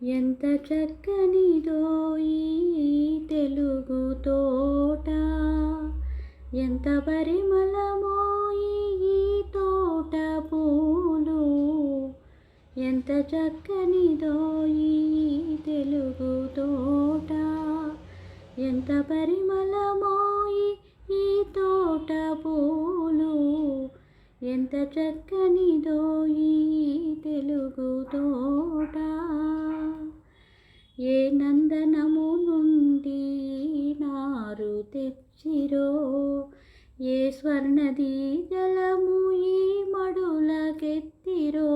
ఎంత చక్కనిదో ఈ తెలుగు తోట, ఎంత పరిమళమో ఈ తోట పూలు. ఎంత చక్కనిదో ఈ తెలుగు తోట, ఎంత పరిమళమో ఈ తోట పూలు. ఎంత చక్కనిదో ఈ తెలుగు తోట. ఏ నందనము నుండి నారు తెచ్చిరో, ఏ స్వర్ణది జలము ఈ మడులకెత్తిరో.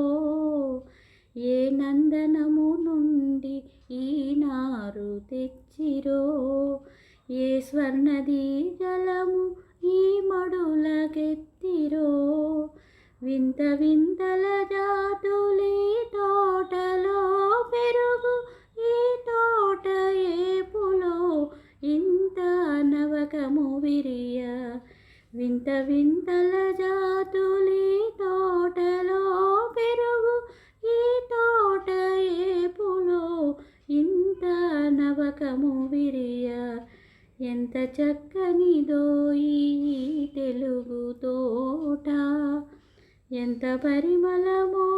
ఏ నందనము నుండి ఈ నారు తెచ్చిరో, ఏ స్వర్ణది జలము ఈ మడులకెత్తిరో. వింత వింతల జాతులీ తోటలో పెరుగు, ఈ తోట ఏపులో ఇంత నవకము విరియ. వింత వింతల జాతులీ తోటలో పెరుగు, ఈ తోట ఏపులో ఇంత నవకము విరియ. ఎంత చక్కనిదో ఈ తెలుగు తోట, ఎంత పరిమళమో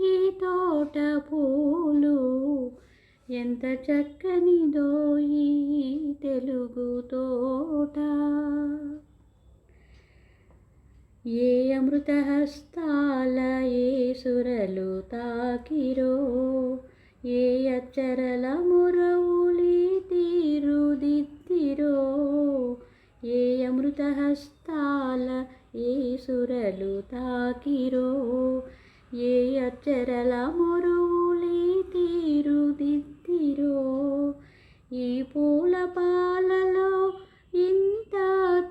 ఈ తోట పూలు. ఎంత చక్కనిదో ఈ తెలుగు తోట. ఏ అమృతహస్తాల ఏ సురలు తాకిరో, ఏ అచ్చరల మురవులి తీరుదిద్దిరో. ఏ అమృతహస్తాల ఏ సురలు తాకిరో, ఏ అచ్చరల మురవులి తీరుదిద్దిరో. ఈ పూల పాలలో ఇంత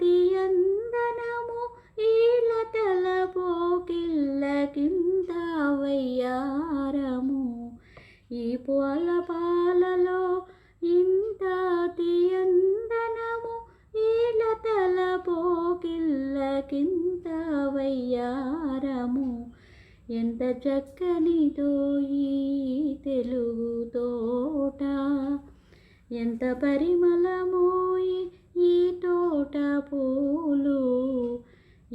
తీయందనము, ఈ లతల పోకిళ్ళకింత వయ్యారము. ఈ పూల పాలలో ఇంత తీయందనము, ఈ లతల పోకిళ్ళకింత వయ్యారము. ఎంత చక్కనిదో ఈ తెలుగు తోట, ఎంత పరిమళమో ఈ తోట పూలు.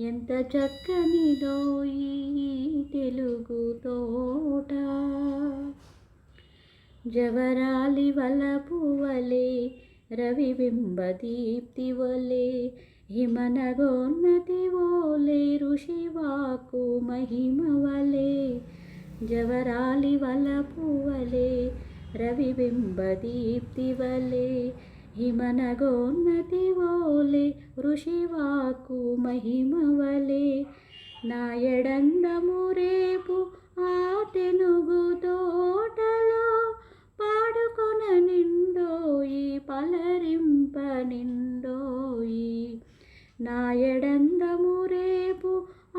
ఎంత చక్కనిదో ఈ తెలుగు తోట. జవరాలి వలపు వలె రవిబింబ దీప్తి వలె, హిమనగోన్నతి వోలే ఋషివాకు మహిమ వలె. జవరాలి వలపు వలె రవిబింబ దీప్తి వలె, హిమనగోన్నతి వోలే ఋషివాకు మహిమ వలె. నా ఎడందము రేపు ఆ తెనుగు తోటలో, పాడుకొన నిండోయి పలరింప నిండోయి. నా ఎడందము రేపు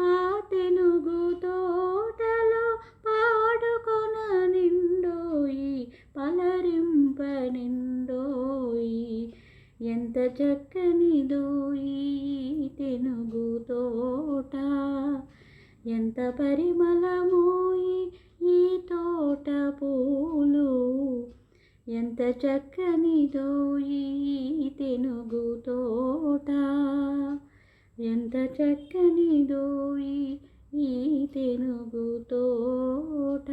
ఆ తెనుగు తోటలో, పాడుకొన నిండోయి పలరింప నిండోయి. ఎంత చక్కనిదో ఈ తెనుగు తోట, ఎంత పరిమళమో ఈ తోట పూలు. ఎంత చక్కనిదో ఈ తెనుగు తోట, ఎంత చక్కనిదో ఈ తెనుగు తోట.